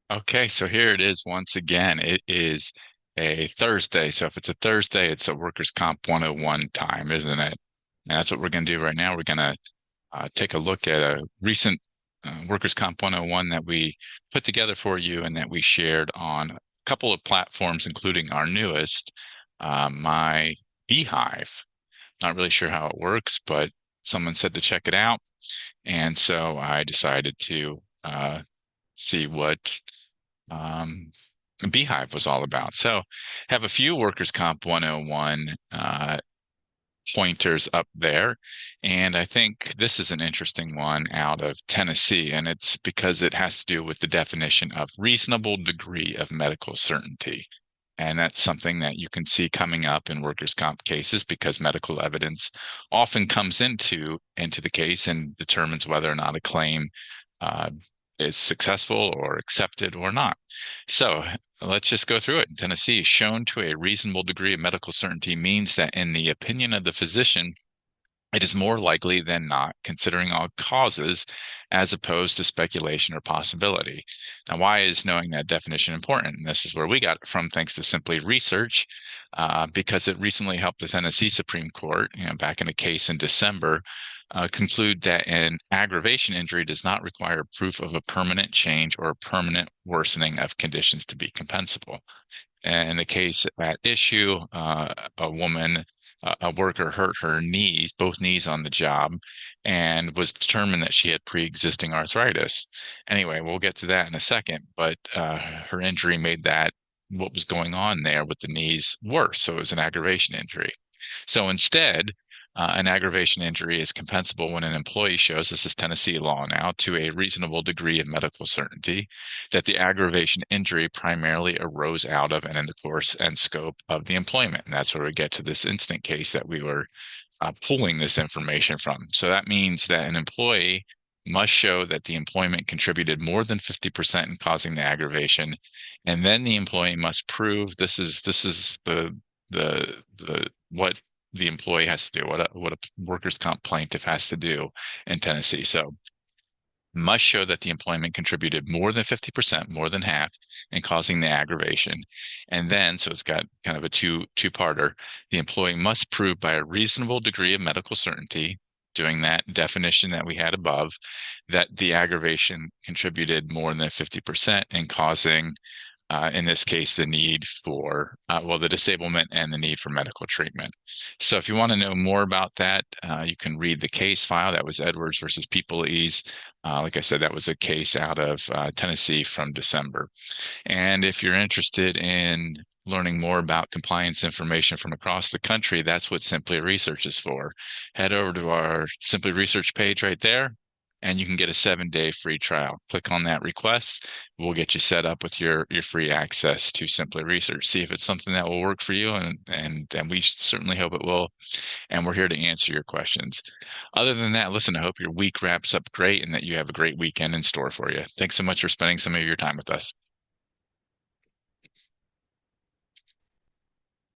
Okay, so here it is once again. It is a Thursday. So if it's a Thursday, it's a Workers' Comp 101 time, isn't it? And that's what we're going to do right now. We're going to take a look at a recent Workers' Comp 101 that we put together for you and that we shared on a couple of platforms, including our newest, My Beehive. Not really sure how it works, but someone said to check it out. And so I decided to see what um, Beehive was all about. So have a few Workers' Comp 101 pointers up there. And I think this is an interesting one out of Tennessee, and it's because it has to do with the definition of reasonable degree of medical certainty. And that's something that you can see coming up in workers' comp cases because medical evidence often comes into the case and determines whether or not a claim uh, is successful or accepted or not. So let's just go through it. In Tennessee, shown to a reasonable degree of medical certainty means that, in the opinion of the physician, it is more likely than not, considering all causes, as opposed to speculation or possibility. Now, why is knowing that definition important? And this is where we got it from, thanks to Simply Research, because it recently helped the Tennessee Supreme Court, back in a case in December, conclude that an aggravation injury does not require proof of a permanent change or a permanent worsening of conditions to be compensable. And in the case at issue, a woman, a worker hurt her knees, both knees on the job, and was determined that she had pre-existing arthritis. Anyway, we'll get to that in a second, but her injury made that what was going on there with the knees worse. So it was an aggravation injury. So instead, an aggravation injury is compensable when an employee shows, this is Tennessee law now, to a reasonable degree of medical certainty that the aggravation injury primarily arose out of and in the course and scope of the employment. And that's where we get to this instant case that we were pulling this information from. So that means that an employee must show that the employment contributed more than 50% in causing the aggravation. And then the employee must prove this is the what the employee has to do, what a workers' comp plaintiff has to do in Tennessee. So must show that the employment contributed more than 50%, more than half, in causing the aggravation. And then, so it's got kind of a two-parter. The employee must prove by a reasonable degree of medical certainty, doing that definition that we had above, that the aggravation contributed more than 50% in causing in this case, the need for, the disablement and the need for medical treatment. So if you want to know more about that, you can read the case file. That was Edwards versus People-Ease. Like I said, that was a case out of Tennessee from December. And if you're interested in learning more about compliance information from across the country, that's what Simply Research is for. Head over to our Simply Research page right there, and you can get a 7-day free trial. Click on that request. We'll get you set up with your free access to Simply Research. See if it's something that will work for you, and we certainly hope it will. And we're here to answer your questions. Other than that, listen, I hope your week wraps up great and that you have a great weekend in store for you. Thanks so much for spending some of your time with us.